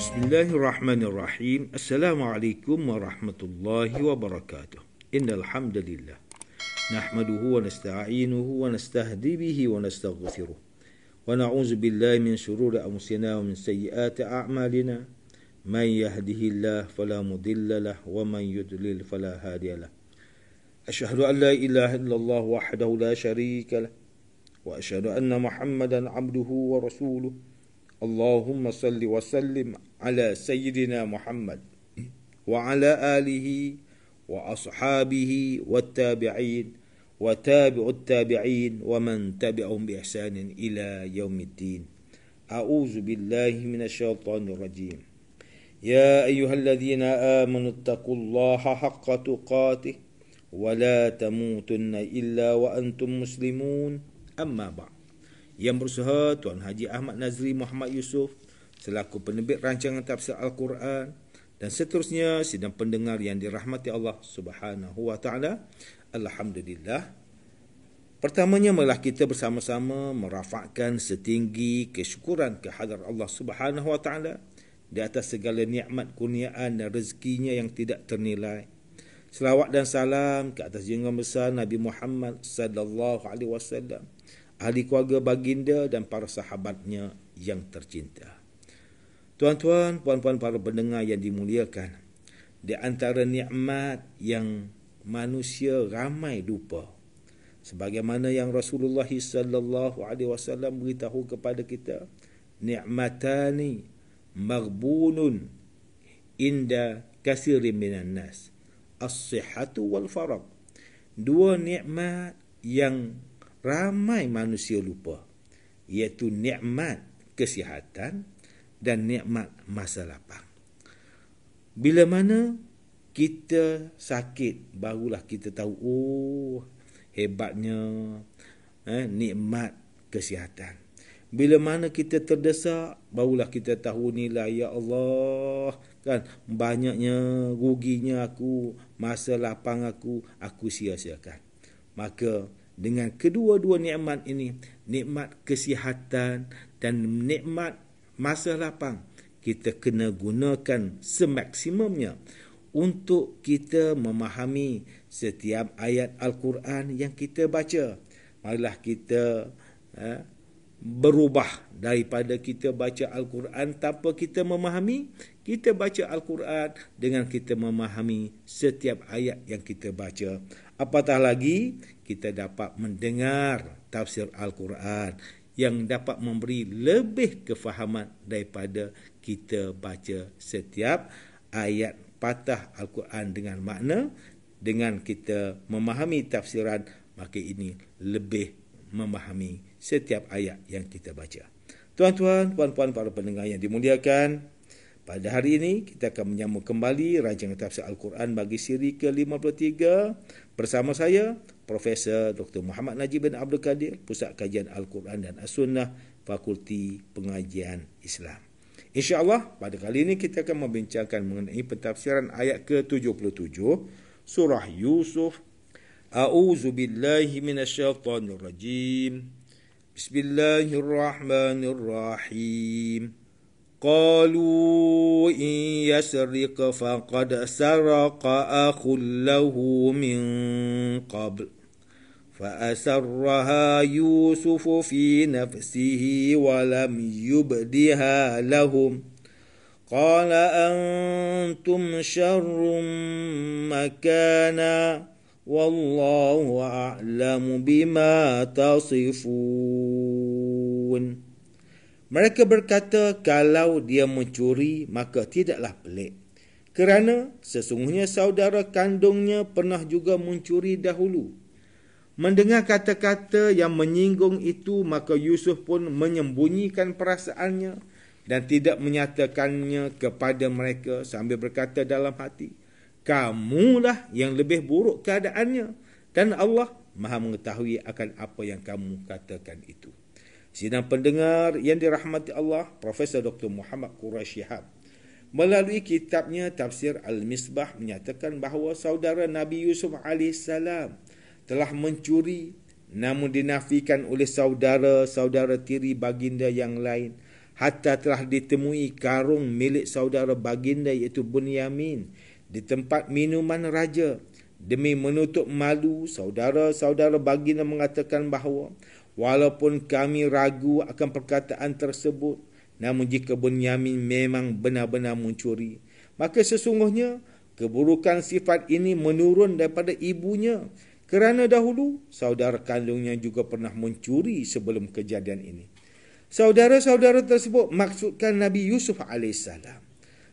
Bismillahirrahmanirrahim. Assalamualaikum warahmatullahi wabarakatuh. Innal hamdalillah nahmaduhu wa nasta'inuhu wa nastahdi bihi wa nastaghfiruh. Wa na'udzu billahi min shururi anfusina wa min sayyiati a'malina. Man yahdihillahu fala mudilla lahu wa man yudlil fala hadiya lahu. Asyhadu an la ilaha illallah wahdahu la syarika lahu wa asyhadu anna Muhammadan 'abduhu wa rasuluh. Allahumma salli wa sallim ala sayyidina Muhammad wa ala alihi wa ashabihi wa tabi'in wa tabi'ut tabi'in wa man tabi'ahum bi ihsanin ila yaumiddin. A'udzu billahi minasyaitonir rajim. Ya ayyuhalladzina amanu taqullaha haqqa tuqatih wa la tamutunna illa wa antum muslimun. Amma ba'd. Yang berusaha Tuan Haji Ahmad Nazri Muhammad Yusof selaku penerbit rancangan tafsir Al-Quran dan seterusnya sidang pendengar yang dirahmati Allah Subhanahu wa taala. Alhamdulillah. Pertamanya marilah kita bersama-sama merafakkan setinggi kesyukuran kehadrat Allah Subhanahu wa taala di atas segala nikmat kurniaan dan rezekinya yang tidak ternilai. Selawat dan salam ke atas junjungan besar Nabi Muhammad sallallahu alaihi wasallam, ahli keluarga baginda dan para sahabatnya yang tercinta. Tuan-tuan, puan-puan para pendengar yang dimuliakan, di antara nikmat yang manusia ramai lupa, sebagaimana yang Rasulullah sallallahu alaihi wasallam beritahu kepada kita, nikmatani maghbunun inda katsirin minan nas, as-sihhatu wal farag. Dua nikmat yang ramai manusia lupa, iaitu nikmat kesihatan dan nikmat masa lapang. Bila mana kita sakit, barulah kita tahu, hebatnya nikmat kesihatan. Bila mana kita terdesak, barulah kita tahu nilai, ya Allah, kan, banyaknya ruginya aku, masa lapang aku sia-siakan. Maka dengan kedua-dua nikmat ini, nikmat kesihatan dan nikmat masa lapang, kita kena gunakan semaksimumnya untuk kita memahami setiap ayat Al-Quran yang kita baca. Marilah kita berubah daripada kita baca Al-Quran tanpa kita memahami, kita baca Al-Quran dengan kita memahami setiap ayat yang kita baca. Apatah lagi kita dapat mendengar tafsir Al-Quran yang dapat memberi lebih kefahaman daripada kita baca setiap ayat patah Al-Quran dengan makna. Dengan kita memahami tafsiran, maka ini lebih memahami setiap ayat yang kita baca. Tuan-tuan, puan-puan para pendengar yang dimuliakan, pada hari ini kita akan menyambung kembali rancangan tafsir Al-Quran bagi siri ke-53 bersama saya, Profesor Dr. Muhammad Najib bin Abdul Qadir, Pusat Kajian Al-Quran dan As-Sunnah, Fakulti Pengajian Islam. InsyaAllah pada kali ini kita akan membincangkan mengenai pentafsiran ayat ke-77 surah Yusuf. A'udzu billahi minasyaitonir rajim. Bismillahirrahmanirrahim. قالوا إن يسرق فقد سرق أخ له من قبل فأسرها يوسف في نفسه ولم يبدها لهم قال أنتم شر مكانا والله أعلم بما تصفون. Mereka berkata, kalau dia mencuri, maka tidaklah pelik. Kerana sesungguhnya saudara kandungnya pernah juga mencuri dahulu. Mendengar kata-kata yang menyinggung itu, maka Yusuf pun menyembunyikan perasaannya dan tidak menyatakannya kepada mereka sambil berkata dalam hati, kamulah yang lebih buruk keadaannya dan Allah Maha mengetahui akan apa yang kamu katakan itu. Sidang pendengar yang dirahmati Allah, Profesor Dr. Muhammad Quraish Shihab melalui kitabnya Tafsir Al-Misbah menyatakan bahawa saudara Nabi Yusuf AS telah mencuri, namun dinafikan oleh saudara-saudara tiri baginda yang lain hatta telah ditemui karung milik saudara baginda iaitu Bunyamin di tempat minuman raja. Demi menutup malu, saudara-saudara baginda mengatakan bahawa walaupun kami ragu akan perkataan tersebut, namun jika Bunyamin memang benar-benar mencuri, maka sesungguhnya keburukan sifat ini menurun daripada ibunya, kerana dahulu saudara kandungnya juga pernah mencuri sebelum kejadian ini. Saudara-saudara tersebut maksudkan Nabi Yusuf AS.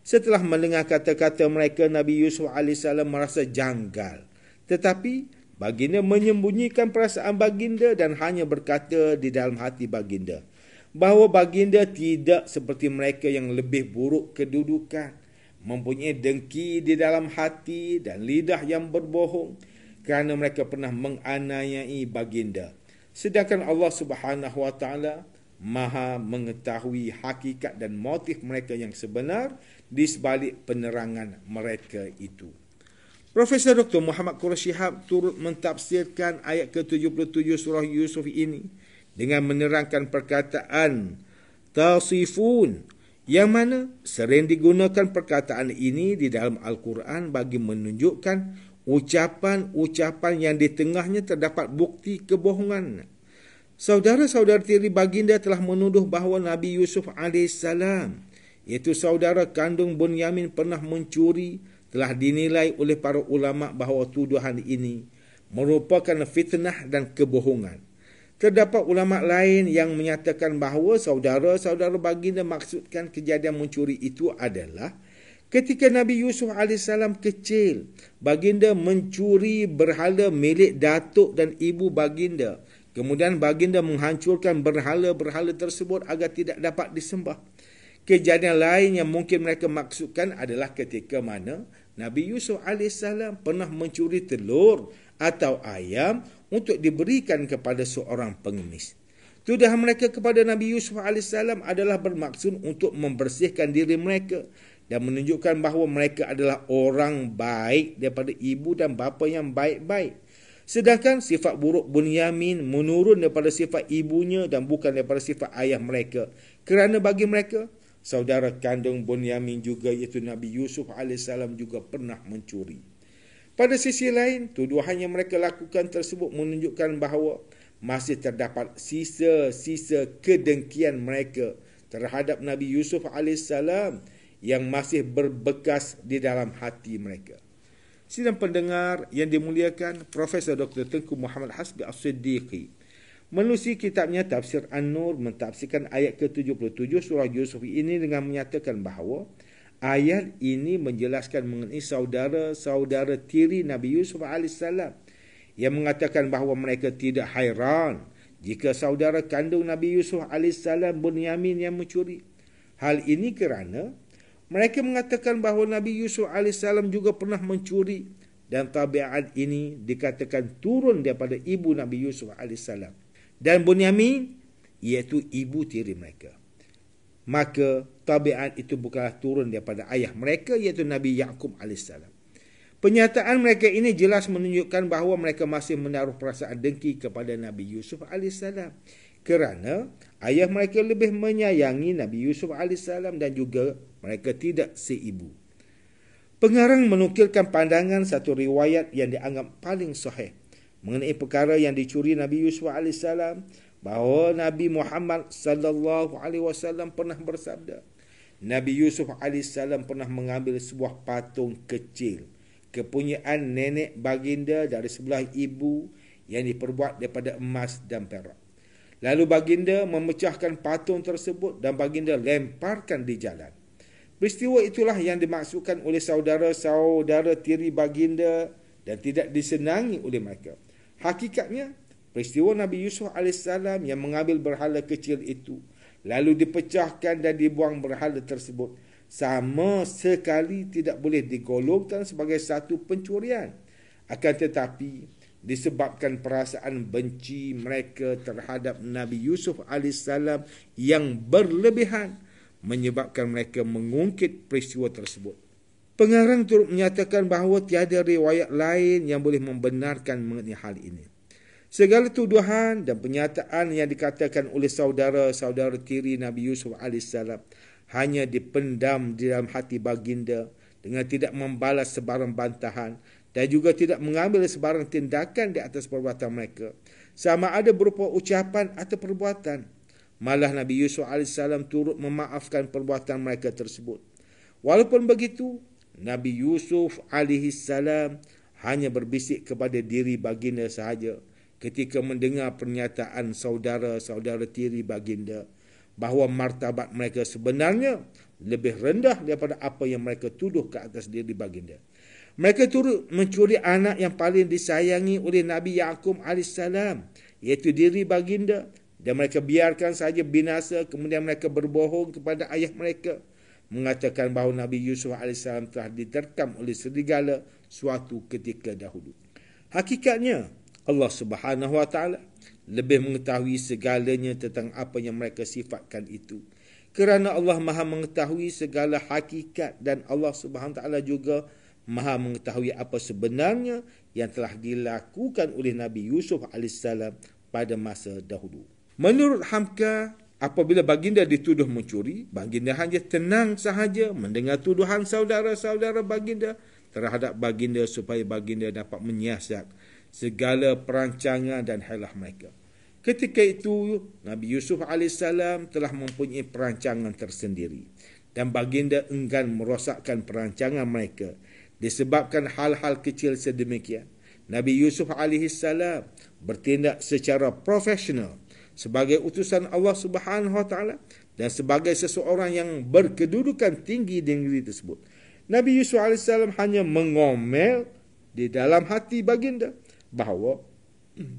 Setelah mendengar kata-kata mereka, Nabi Yusuf AS merasa janggal. Tetapi baginda menyembunyikan perasaan baginda dan hanya berkata di dalam hati baginda bahawa baginda tidak seperti mereka yang lebih buruk kedudukan, mempunyai dengki di dalam hati dan lidah yang berbohong, kerana mereka pernah menganiayai baginda. Sedangkan Allah Subhanahu Wa Taala Maha mengetahui hakikat dan motif mereka yang sebenar di sebalik penerangan mereka itu. Profesor Dr. Muhammad Quraish Shihab turut mentafsirkan ayat ke-77 surah Yusuf ini dengan menerangkan perkataan tasifun, yang mana sering digunakan perkataan ini di dalam Al-Quran bagi menunjukkan ucapan-ucapan yang di tengahnya terdapat bukti kebohongan. Saudara-saudara tiri baginda telah menuduh bahawa Nabi Yusuf AS, iaitu saudara kandung Bunyamin, pernah mencuri. Telah dinilai oleh para ulama bahawa tuduhan ini merupakan fitnah dan kebohongan. Terdapat ulama lain yang menyatakan bahawa saudara-saudara baginda maksudkan kejadian mencuri itu adalah ketika Nabi Yusuf AS kecil, baginda mencuri berhala milik datuk dan ibu baginda. Kemudian baginda menghancurkan berhala-berhala tersebut agar tidak dapat disembah. Kejadian lain yang mungkin mereka maksudkan adalah ketika mana Nabi Yusuf AS pernah mencuri telur atau ayam untuk diberikan kepada seorang pengemis. Tuduhan mereka kepada Nabi Yusuf AS adalah bermaksud untuk membersihkan diri mereka dan menunjukkan bahawa mereka adalah orang baik daripada ibu dan bapa yang baik-baik. Sedangkan sifat buruk Bunyamin menurun daripada sifat ibunya dan bukan daripada sifat ayah mereka. Kerana bagi mereka, saudara kandung Bunyamin juga iaitu Nabi Yusuf AS juga pernah mencuri. Pada sisi lain, tuduhan yang mereka lakukan tersebut menunjukkan bahawa masih terdapat sisa-sisa kedengkian mereka terhadap Nabi Yusuf AS yang masih berbekas di dalam hati mereka. Sidang pendengar yang dimuliakan, Profesor Dr. Tengku Muhammad Hasbi As-Siddiqi menerusi kitabnya Tafsir An-Nur mentafsirkan ayat ke-77 surah Yusuf ini dengan menyatakan bahawa ayat ini menjelaskan mengenai saudara-saudara tiri Nabi Yusuf AS yang mengatakan bahawa mereka tidak hairan jika saudara kandung Nabi Yusuf AS Bunyamin yang mencuri. Hal ini kerana mereka mengatakan bahawa Nabi Yusuf AS juga pernah mencuri dan tabiat ini dikatakan turun daripada ibu Nabi Yusuf AS dan Bunyamin iaitu ibu tiri mereka. Maka tabiat itu bukanlah turun daripada ayah mereka iaitu Nabi Yaqub AS. Pernyataan mereka ini jelas menunjukkan bahawa mereka masih menaruh perasaan dengki kepada Nabi Yusuf AS kerana ayah mereka lebih menyayangi Nabi Yusuf AS dan juga mereka tidak seibu. Pengarang menukilkan pandangan satu riwayat yang dianggap paling sahih mengenai perkara yang dicuri Nabi Yusuf AS bahawa Nabi Muhammad sallallahu alaihi wasallam pernah bersabda, Nabi Yusuf AS pernah mengambil sebuah patung kecil kepunyaan nenek baginda dari sebelah ibu yang diperbuat daripada emas dan perak. Lalu baginda memecahkan patung tersebut dan baginda lemparkan di jalan. Peristiwa itulah yang dimaksudkan oleh saudara-saudara tiri baginda dan tidak disenangi oleh mereka. Hakikatnya, peristiwa Nabi Yusuf AS yang mengambil berhala kecil itu, lalu dipecahkan dan dibuang berhala tersebut, sama sekali tidak boleh digolongkan sebagai satu pencurian. Akan tetapi, disebabkan perasaan benci mereka terhadap Nabi Yusuf AS yang berlebihan, menyebabkan mereka mengungkit peristiwa tersebut. Pengarang turut menyatakan bahawa tiada riwayat lain yang boleh membenarkan mengenai hal ini. Segala tuduhan dan pernyataan yang dikatakan oleh saudara-saudara tiri Nabi Yusuf AS hanya dipendam di dalam hati baginda dengan tidak membalas sebarang bantahan dan juga tidak mengambil sebarang tindakan di atas perbuatan mereka, sama ada berupa ucapan atau perbuatan. Malah Nabi Yusuf AS turut memaafkan perbuatan mereka tersebut. Walaupun begitu, Nabi Yusuf AS hanya berbisik kepada diri baginda sahaja ketika mendengar pernyataan saudara-saudara tiri baginda bahawa martabat mereka sebenarnya lebih rendah daripada apa yang mereka tuduh ke atas diri baginda. Mereka turut mencuri anak yang paling disayangi oleh Nabi Yaqub AS, iaitu diri baginda, dan mereka biarkan sahaja binasa. Kemudian mereka berbohong kepada ayah mereka, mengatakan bahawa Nabi Yusuf AS telah diterkam oleh serigala suatu ketika dahulu. Hakikatnya Allah Subhanahu Wa Taala lebih mengetahui segalanya tentang apa yang mereka sifatkan itu. Kerana Allah Maha mengetahui segala hakikat dan Allah Subhanahu Wa Taala juga Maha mengetahui apa sebenarnya yang telah dilakukan oleh Nabi Yusuf AS pada masa dahulu. Menurut Hamka, apabila baginda dituduh mencuri, baginda hanya tenang sahaja mendengar tuduhan saudara-saudara baginda terhadap baginda supaya baginda dapat menyiasat segala perancangan dan helah mereka. Ketika itu, Nabi Yusuf AS telah mempunyai perancangan tersendiri dan baginda enggan merosakkan perancangan mereka disebabkan hal-hal kecil sedemikian. Nabi Yusuf AS bertindak secara profesional sebagai utusan Allah Subhanahu Wa Taala dan sebagai seseorang yang berkedudukan tinggi di negeri tersebut. Nabi Yusuf AS hanya mengomel di dalam hati baginda bahawa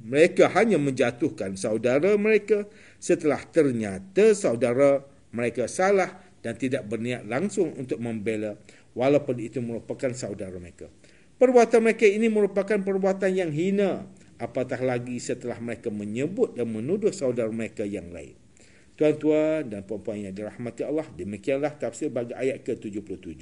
mereka hanya menjatuhkan saudara mereka setelah ternyata saudara mereka salah dan tidak berniat langsung untuk membela, walaupun itu merupakan saudara mereka. Perbuatan mereka ini merupakan perbuatan yang hina, apatah lagi setelah mereka menyebut dan menuduh saudara mereka yang lain. Tuan-tuan dan puan-puan yang dirahmati Allah, demikianlah tafsir bagi ayat ke-77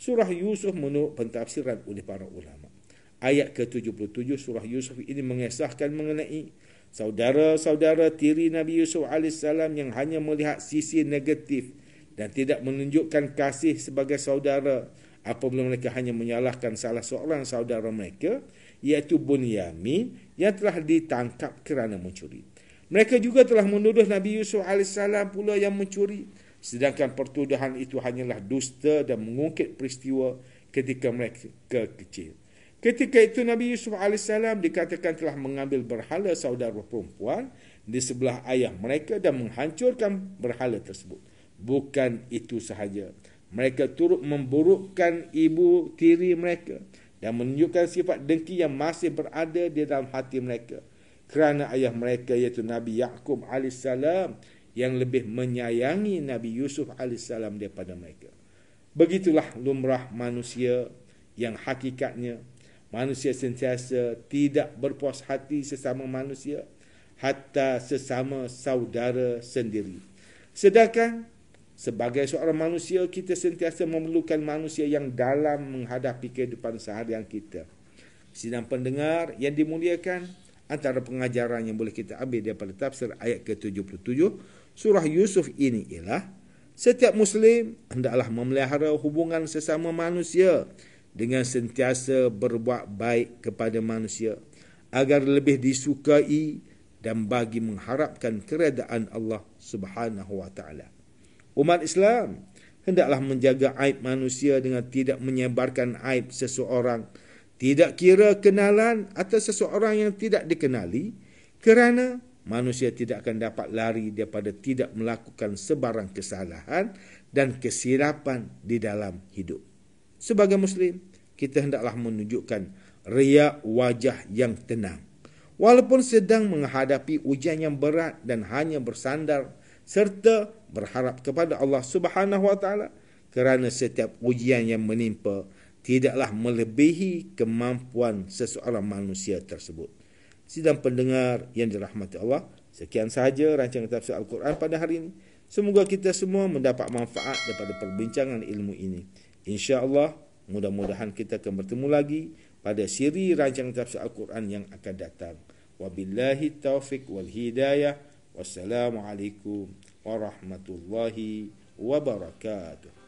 surah Yusuf menurut pentafsiran oleh para ulama. Ayat ke-77 surah Yusuf ini mengisahkan mengenai saudara-saudara tiri Nabi Yusuf AS yang hanya melihat sisi negatif dan tidak menunjukkan kasih sebagai saudara apabila mereka hanya menyalahkan salah seorang saudara mereka, iaitu Bunyamin, yang telah ditangkap kerana mencuri. Mereka juga telah menuduh Nabi Yusuf AS pula yang mencuri, sedangkan pertuduhan itu hanyalah dusta dan mengungkit peristiwa ketika mereka kecil. Ketika itu Nabi Yusuf AS dikatakan telah mengambil berhala saudara perempuan di sebelah ayah mereka dan menghancurkan berhala tersebut. Bukan itu sahaja, mereka turut memburukkan ibu tiri mereka dan menunjukkan sifat dengki yang masih berada di dalam hati mereka kerana ayah mereka iaitu Nabi Yaqub AS yang lebih menyayangi Nabi Yusuf AS daripada mereka. Begitulah lumrah manusia yang hakikatnya manusia sentiasa tidak berpuas hati sesama manusia, hatta sesama saudara sendiri. Sedangkan sebagai seorang manusia, kita sentiasa memerlukan manusia yang dalam menghadapi kehidupan seharian kita. Sidang pendengar yang dimuliakan, antara pengajaran yang boleh kita ambil daripada tafsir ayat ke-77 surah Yusuf ini ialah setiap Muslim hendaklah memelihara hubungan sesama manusia dengan sentiasa berbuat baik kepada manusia agar lebih disukai dan bagi mengharapkan keredaan Allah Subhanahu Wa Taala. Umat Islam hendaklah menjaga aib manusia dengan tidak menyebarkan aib seseorang, tidak kira kenalan atau seseorang yang tidak dikenali, kerana manusia tidak akan dapat lari daripada tidak melakukan sebarang kesalahan dan kesilapan di dalam hidup. Sebagai Muslim, kita hendaklah menunjukkan riak wajah yang tenang, walaupun sedang menghadapi ujian yang berat dan hanya bersandar serta berharap kepada Allah Subhanahu Wa Taala, kerana setiap ujian yang menimpa tidaklah melebihi kemampuan seseorang manusia tersebut. Sidang pendengar yang dirahmati Allah, sekian sahaja rancangan tafsir Al-Quran pada hari ini. Semoga kita semua mendapat manfaat daripada perbincangan ilmu ini. Insya-Allah, mudah-mudahan kita akan bertemu lagi pada siri rancangan tafsir Al-Quran yang akan datang. Wabillahi taufiq wal hidayah. Wassalamualaikum warahmatullahi wabarakatuh.